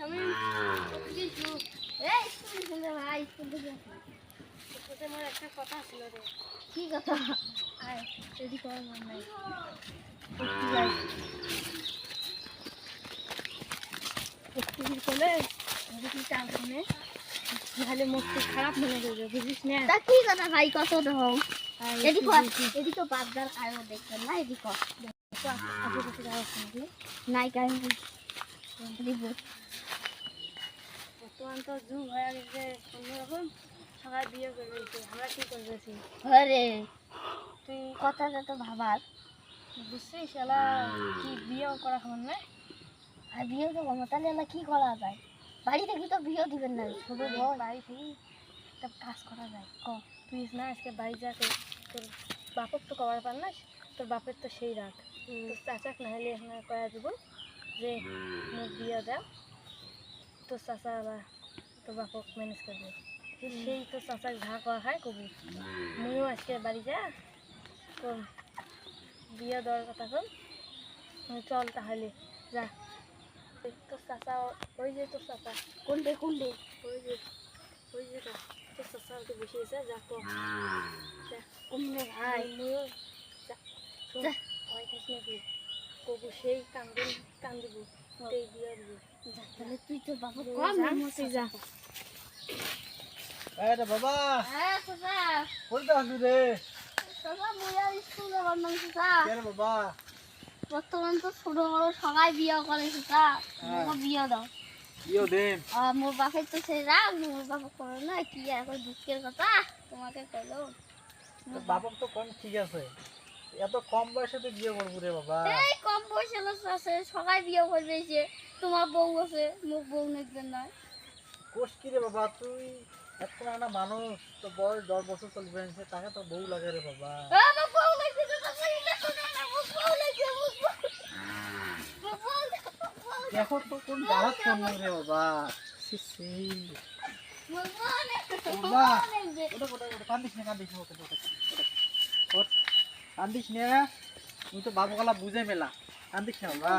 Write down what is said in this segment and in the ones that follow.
আমি কিছু এই স্কুল থেকে ভাই স্কুল থেকে তোদের আমার একটা কথা ছিল রে। কি কথা? আয় রেডি কর মন নাই একটু যাই একটু চলে যদি চাল শুনে তাহলে মুখ খারাপ মনে করবে বুঝিস না। তা কি কথা ভাই কত দাও এদিকে তো বাগদার আয়ো দেখবেন না এদিকে নাই কাহিনী বর্তমান তো যুগ হয়ে গেছে অন্যরকম সবাই বিয়ে করবে আমরা কি করতেছি আরে তুই কথাটা তো ভাবার বুঝছিস এলা কি বিয়ে করা খাবার না আর বিয়ে তো তাহলে এলা কি করা যায় বাড়ি থেকে তো বিয়ে দিবেন না ছোট বাড়ি থেকে একটা কাজ করা যায় তুই না আজকে বাড়ি যা তোর বাপক তো কবার পার না তোর বাপের তো সেই রাগ তোর চাচাক না হলে এখানে করা দেবো যে মুখ বিয়ে দেয় তোর চাচা বা তোর বাপক ম্যানেজ করবে সেই তোর চাচাক ঘা করা খায় কবি ময়ও আজকে বাড়ি যা তোর বিয়ে দেওয়ার কথা কর চল তাহলে যা তোর চাচা ওই যে তোর চাচা কোনটে ওই যে তোর চাচা তো বসে গেছে যা তো কোনটে ভাই ময়ও যা ভয় খাস নাকি কবু সেই কান্দিব সেই বিয়ে দেবো তাহলে তুই তো বাবা কম যা আরে বাবা হ্যাঁ চাচা কইতে আসু রে চাচা মুইয়া স্কুলে বন্ধন চাচা কে রে বাবা বর্তমান তো ছোট বড় সবাই বিয়ে করে চাচা মোকে বিয়ে দাও ইও দেম মোর বাপের তো সেই রাগ মোর বাবা করে না কি এখন দুঃখের কথা তোমাকে কইলো তোর বাবা তো কোন ঠিক আছে এত কম বয়সে তো বিয়ে করব রে বাবা এই কম বয়সে আছে সবাই বিয়ে করবে যে তোমার বউ আছে মোর বউ নেকবেন না কোষ কি রে বাবা তুই এখন একটা মানুষ তো বয়স 10 বছর চলবে তাকে তো বউ লাগে রে বাবা আমার বউ লাগবে তো কইলে তো না মোর বউ লাগবে দেখো তো কোন গালাত কোন রে বাবা সি সি মোর বউ বাবা লাগবে ওটা কান্দিস না ওট কান্দিস না তুই তো বাবু গলা বুঝে মেলা কান্দিস না বাবা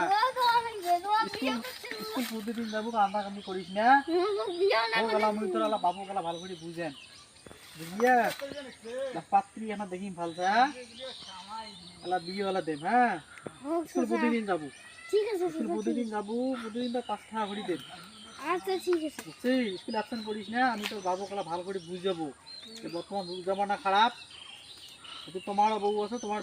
স্কুল প্রতিদিন যাবো কান্দাকান্দি করিস না ও গলা মুই তোর বাবু গলা ভালো করে বুঝেন বুঝিয়া পাত্রী এখন দেখিম ভাল যা এলা বিয়ে ওলা দেম হ্যাঁ স্কুল প্রতিদিন যাবো ঠিক আছে স্কুল প্রতিদিন যাবো প্রতিদিন তো 5 টাকা করে দেন আচ্ছা ঠিক আছে বুঝছিস স্কুল অ্যাবসেন্ট করিস না আমি তোর বাবু গলা ভালো করে বুঝাবো বর্তমান যুগ জামানা খারাপ তোমার বউ আছে তোমার